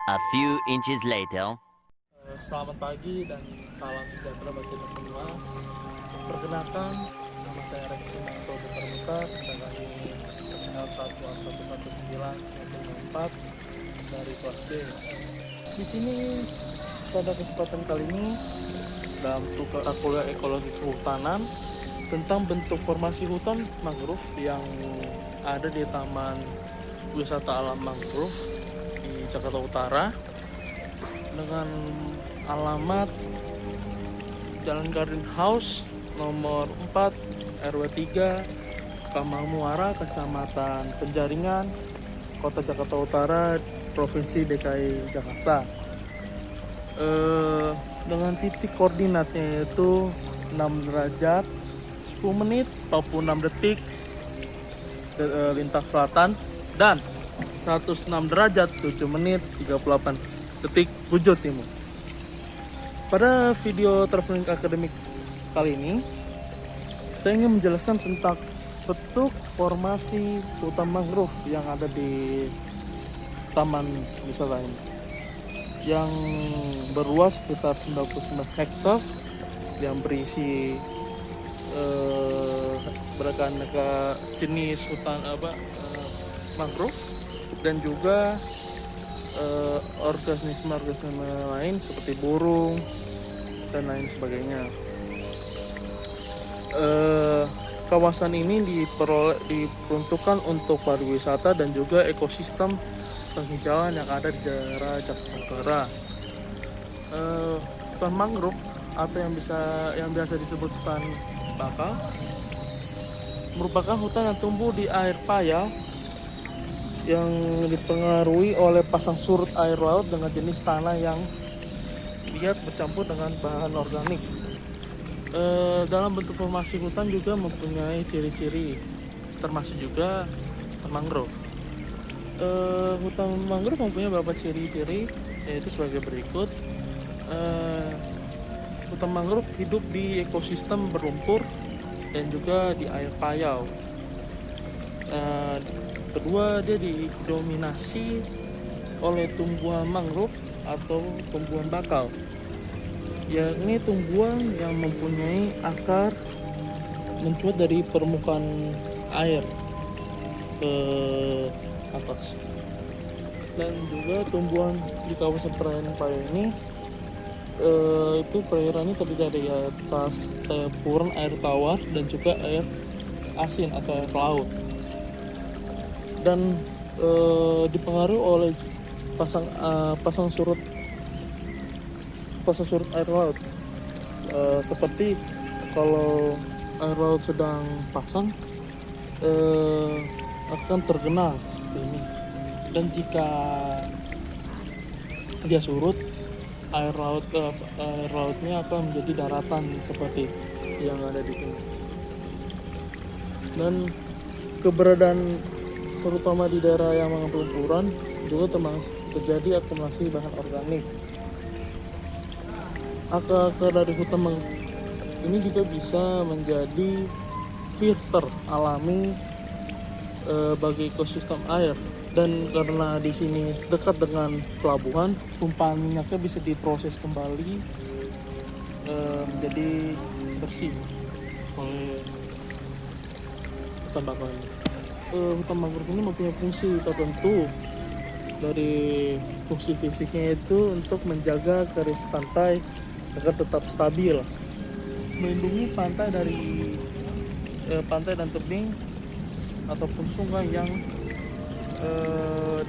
A few inches later. Selamat pagi dan salam sejahtera bagi kita semua. Perkenalkan, nama saya Reksi atau Mutar-Mutar dari L1111994 dari kelas B. Di sini pada kesempatan kali ini dalam kuliah ekologi kehutanan tentang bentuk formasi hutan mangrove yang ada di Taman Wisata Alam Mangrove di Jakarta Utara dengan alamat Jalan Garden House nomor 4 RW 3 Kamal Muara, Kecamatan Penjaringan, Kota Jakarta Utara, Provinsi DKI Jakarta. Dengan titik koordinatnya yaitu 6 derajat 10 menit 46 detik lintang selatan dan 106 derajat 7 menit 38 detik bujur timur. Pada video traveling akademik kali ini saya ingin menjelaskan tentang bentuk formasi hutan mangrove yang ada di taman wisata ini yang berluas sekitar 99 hektar yang berisi beraneka jenis hutan mangrove dan juga organisme lain seperti burung dan lain sebagainya. Kawasan ini diperuntukkan untuk pariwisata dan juga ekosistem penghijauan yang ada di daerah Jakarta Utara. Hutan mangrove atau yang biasa disebut hutan bakau merupakan hutan yang tumbuh di air paya yang dipengaruhi oleh pasang surut air laut dengan jenis tanah yang liat bercampur dengan bahan organik. Dalam bentuk formasi hutan juga mempunyai ciri-ciri, termasuk juga hutan mangrove. Hutan mangrove mempunyai beberapa ciri-ciri, yaitu sebagai berikut. Hutan mangrove hidup di ekosistem berlumpur dan juga di air payau. Kedua, dia didominasi oleh tumbuhan mangrove atau tumbuhan bakau, yakni tumbuhan yang mempunyai akar mencuat dari permukaan air ke atas. Dan juga tumbuhan di kawasan perairan payau ini itu perairan ini terdiri dari atas campuran air tawar dan juga air asin atau air laut, dan dipengaruhi oleh pasang surut air laut. Seperti kalau air laut sedang pasang akan tergenang seperti ini, dan jika dia surut air lautnya akan menjadi daratan seperti yang ada di sini. Dan keberadaan terutama di daerah yang pelumpuran juga terjadi akumulasi bahan organik. Akar dari hutan mangrove ini juga bisa menjadi filter alami bagi ekosistem air, dan karena di sini dekat dengan pelabuhan, tumpahan minyaknya bisa diproses kembali menjadi bersih oleh hutan bakau ini. Hutan mangrove ini mempunyai fungsi tertentu. Dari fungsi fisiknya itu untuk menjaga garis pantai agar tetap stabil, melindungi pantai dari pantai dan tebing ataupun sungai yang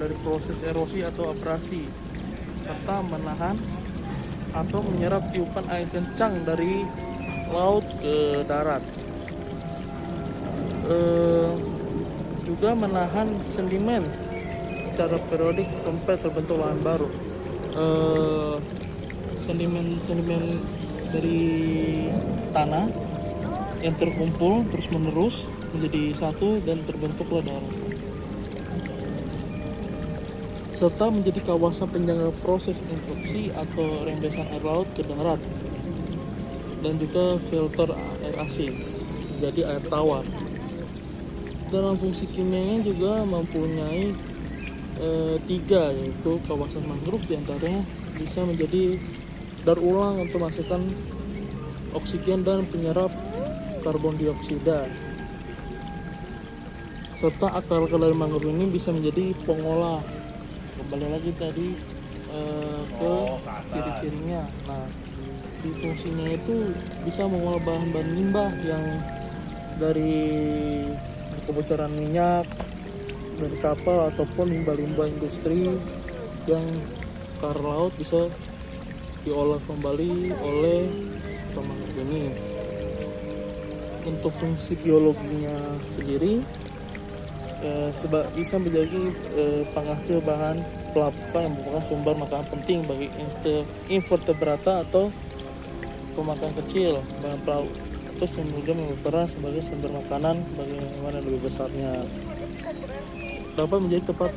dari proses erosi atau abrasi, serta menahan atau menyerap tiupan air kencang dari laut ke darat. Juga menahan sedimen secara periodik sampai terbentuk lahan baru. Sedimen dari tanah yang terkumpul terus menerus menjadi satu dan terbentuklah darat, serta menjadi kawasan penjaga proses intrusi atau rembesan air laut ke darat, dan juga filter air asin jadi air tawar. Dalam fungsi kimianya juga mempunyai tiga, yaitu kawasan mangrove diantaranya bisa menjadi daur ulang untuk menghasilkan oksigen dan penyerap karbon dioksida, serta akar dari mangrove ini bisa menjadi pengolah. Kembali lagi tadi ke ciri-cirinya. Nah, di fungsinya itu bisa mengolah bahan-bahan limbah yang dari kebocoran minyak dari kapal ataupun limbah-limbah industri yang ke arah laut bisa diolah kembali oleh mangrove ini. Untuk fungsi biologinya sendiri bisa menjadi penghasil bahan pelapuka yang merupakan sumber makanan penting bagi invertebrata atau pemakan kecil. Bahan pelapuka terus kemudian berperan sebagai sumber makanan bagi hewan yang lebih besarnya. Dapat menjadi tempat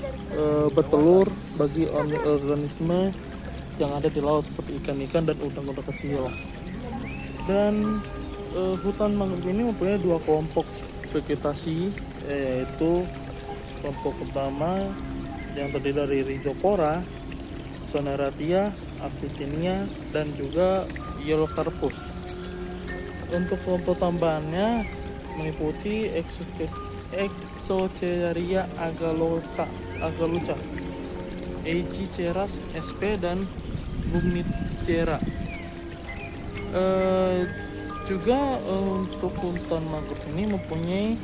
bertelur bagi organisme yang ada di laut seperti ikan-ikan dan udang-udang kecil. Dan hutan mangrove ini mempunyai dua kelompok vegetasi, yaitu kelompok pertama yang terdiri dari Rhizopora, Soneratia, Avicennia, dan juga Yellowcarpus. Untuk kelompok tambahannya meliputi Exoceria agaluca, Aegiceras sp, dan Bugnicerea. Juga untuk hutan mangrove ini mempunyai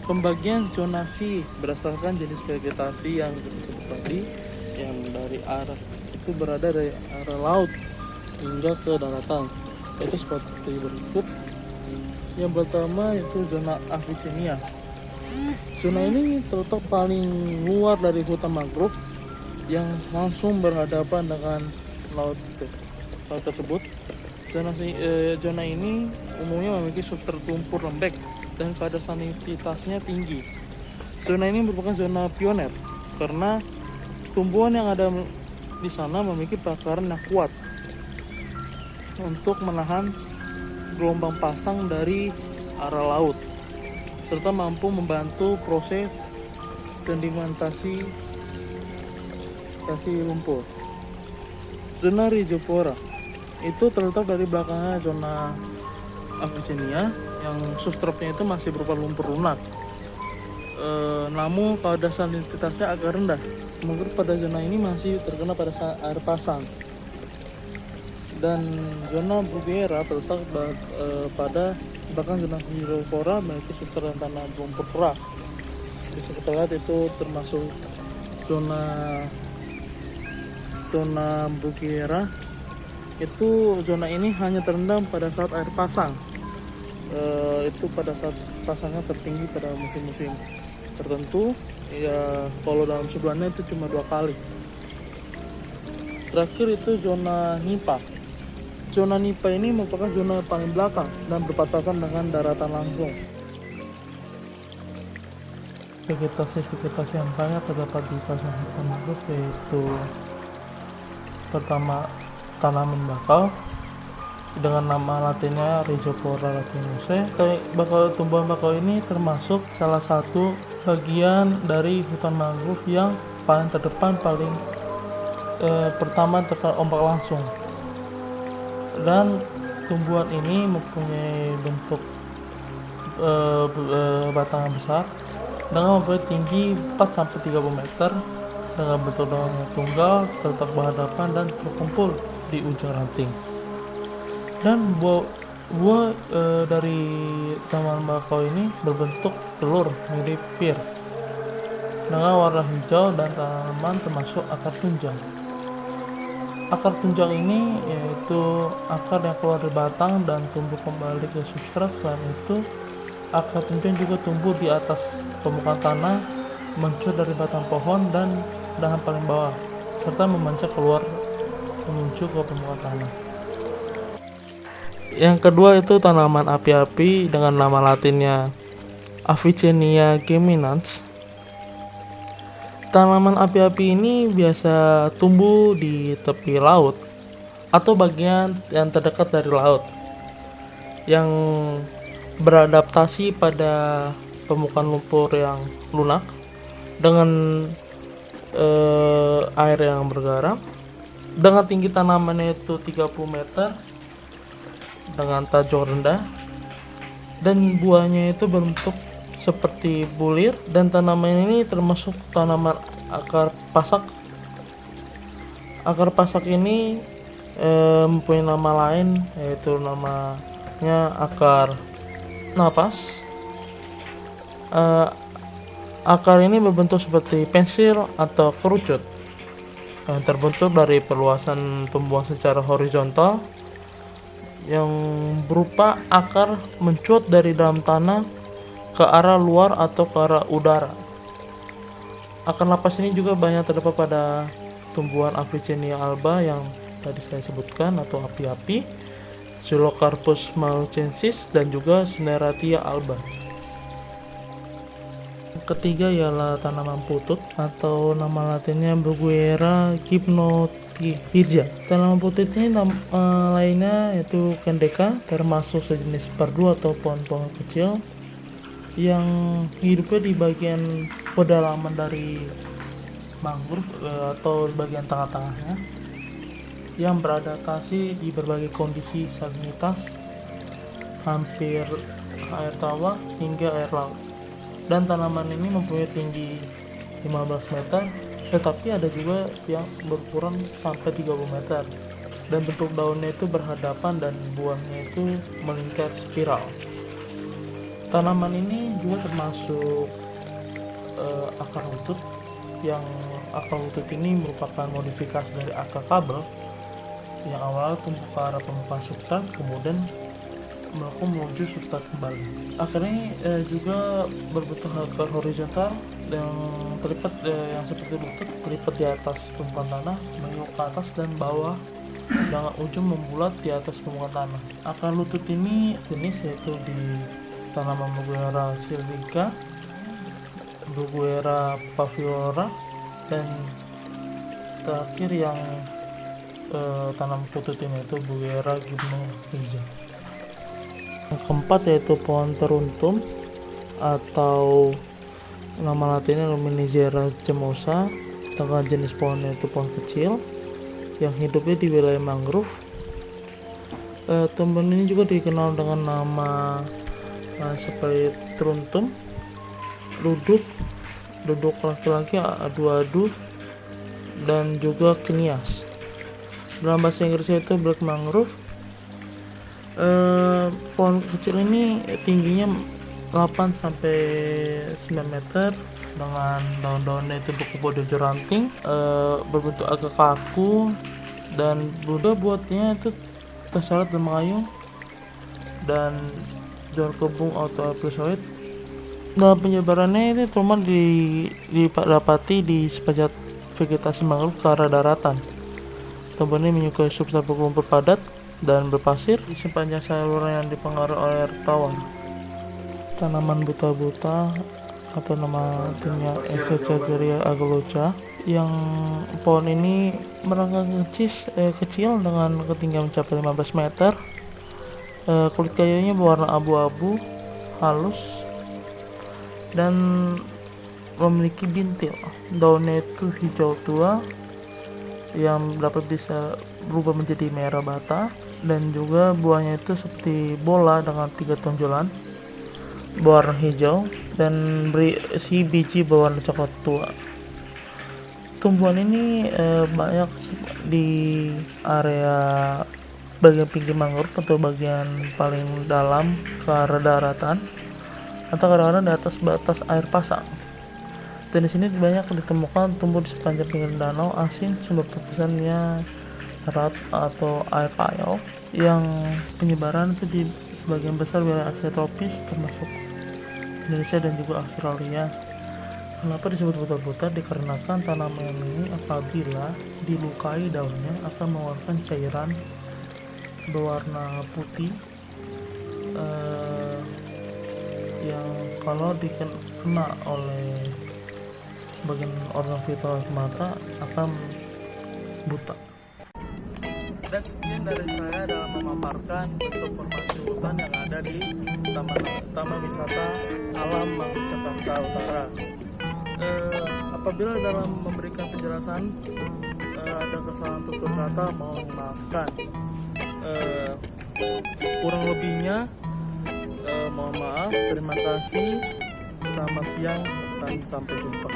pembagian zonasi berdasarkan jenis vegetasi yang disebut tadi, yang dari arah itu berada dari arah laut hingga ke daratan. Itu seperti berikut. Yang pertama itu zona Avicennia. Zona ini terletak paling luar dari hutan mangrove yang langsung berhadapan dengan laut tersebut. Zona ini umumnya memiliki struktur lumpur lembek dan kadar sanititasnya tinggi. Zona ini merupakan zona pioner karena tumbuhan yang ada di sana memiliki perakaran yang kuat untuk menahan gelombang pasang dari arah laut, serta mampu membantu proses sedimentasi lumpur. Zona Rhizopora itu terletak dari belakangnya zona Avicennia, yang substratnya itu masih berupa lumpur lunak. Namun kadar sanititasnya agak rendah. Mungkin pada zona ini masih terkena pada saat air pasang. Dan zona Bruguiera terletak pada belakang zona Rhizopora, memiliki substrat tanah lumpur keras. Bisa kita lihat itu termasuk zona Bruguiera. Itu zona ini hanya terendam pada saat air pasang. Itu pada saat pasangnya tertinggi pada musim-musim tertentu. Ya, kalau dalam sebulannya itu cuma 2 kali. Terakhir itu zona Nipa. Zona Nipa ini merupakan zona paling belakang dan berbatasan dengan daratan langsung. Vegetasi yang banyak terdapat di kawasan hutan mangrove yaitu pertama, tanaman bakau dengan nama latinnya Rhizopora latinose. Tumbuhan bakau ini termasuk salah satu bagian dari hutan mangrove yang paling terdepan, pertama terkena ombak langsung. Dan tumbuhan ini mempunyai bentuk batang yang besar dengan mempunyai tinggi 4-30 meter, dengan bentuk daun yang tunggal, terletak berhadapan dan terkumpul di ujung ranting. Dan buah dari tanaman bakau ini berbentuk telur mirip pir dengan warna hijau, dan tanaman termasuk akar tunjang. Akar tunjang ini yaitu akar yang keluar dari batang dan tumbuh kembali ke substrat. Selain itu, akar tunjang juga tumbuh di atas permukaan tanah, mencur dari batang pohon dan dahan paling bawah, serta memanjat keluar menuju ke permukaan tanah. Yang kedua itu tanaman api-api dengan nama latinnya Avicennia geminans. Tanaman api-api ini biasa tumbuh di tepi laut atau bagian yang terdekat dari laut, yang beradaptasi pada permukaan lumpur yang lunak dengan air yang bergaram. Dengan tinggi tanamannya itu 30 meter dengan tajuk rendah, dan buahnya itu berbentuk seperti bulir, dan tanaman ini termasuk tanaman akar pasak. Akar pasak ini mempunyai nama lain, yaitu namanya akar napas. Akar ini berbentuk seperti pensil atau kerucut yang terbentuk dari perluasan tumbuhan secara horizontal yang berupa akar mencuat dari dalam tanah ke arah luar atau ke arah udara. Akar napas ini juga banyak terdapat pada tumbuhan Avicennia alba yang tadi saya sebutkan atau api-api, Xylocarpus malaccensis, dan juga Cineratia alba. Ketiga ialah tanaman putut atau nama latinnya Bruguiera gymnotivirja. Tanaman putut ini lainnya yaitu Candeka, termasuk sejenis pardu atau pohon-pohon kecil yang hidupnya di bagian pedalaman dari mangrove atau bagian tengah-tengahnya, yang beradaptasi di berbagai kondisi salinitas, hampir air tawar hingga air laut. Dan tanaman ini mempunyai tinggi 15 meter, tetapi ada juga yang berukuran sampai 30 meter. Dan bentuk daunnya itu berhadapan dan buahnya itu melingkar spiral. Tanaman ini juga termasuk akar lutut, yang akar lutut ini merupakan modifikasi dari akar kabel yang awalnya tumbuh ke arah permukaan substrat, kemudian menuju substrat kembali. Akar ini juga berbentuk akar horizontal yang terlipat yang seperti lutut, terlipat di atas permukaan tanah, menengok ke atas dan bawah dengan ujung membulat di atas permukaan tanah. Akar lutut ini jenis yaitu di tanaman Bruguiera sylvica, Bruguiera paviola, dan terakhir yang tanam putut ini yaitu Bruguiera gymnotivirja. Yang keempat yaitu pohon teruntum atau nama latinnya Luminizera cemosa, dengan jenis pohonnya itu pohon kecil yang hidupnya di wilayah mangrove. Tumbuhan ini juga dikenal dengan nama seperti teruntum, duduk laki-laki, adu-adu, dan juga kenias. Dalam bahasa Inggrisnya itu black mangrove. Pohon kecil ini tingginya 8 sampai 9 meter dengan daun-daunnya itu berkumpul ranting, berbentuk agak kaku, dan buahnya itu terseret dan mengayung, dan daun kembung atau episoid. Dalam penyebarannya ini cuma didapati di sepanjang vegetasi mangrove ke arah daratan. Tumbuhan ini menyukai substrat berkumpul padat dan berpasir di sepanjang saluran yang dipengaruhi oleh air tawar. Tanaman buta-buta atau nama latinnya Exochageria agalocha, yang pohon ini merangkak kecil dengan ketinggian mencapai 15 meter. Kulit kayunya berwarna abu-abu halus dan memiliki bintil. Daunnya itu hijau tua yang dapat bisa berubah menjadi merah bata, dan juga buahnya itu seperti bola dengan 3 tonjolan berwarna hijau dan berisi biji berwarna coklat tua. Tumbuhan ini banyak di area bagian pinggir mangrove atau bagian paling dalam ke arah daratan, atau kadang-kadang di atas batas air pasang. Dan di sini banyak ditemukan tumbuh di sepanjang pinggir danau asin sumber tebusannya erat atau air payau, yang penyebaran itu di sebagian besar wilayah Asia tropis termasuk Indonesia dan juga Australia. Kenapa disebut buta-buta? Dikarenakan tanaman ini apabila dilukai daunnya akan mengeluarkan cairan berwarna putih yang kalau dikena oleh bagian organ vital mata akan buta. Dan sekian dari saya dalam memaparkan bentuk formasi hutan yang ada di Taman Wisata Alam Mangrove Jakarta Utara. apabila dalam memberikan penjelasan ada kesalahan tutur kata, mohon maafkan. Kurang lebihnya mohon maaf. Terima kasih, selamat siang dan sampai jumpa.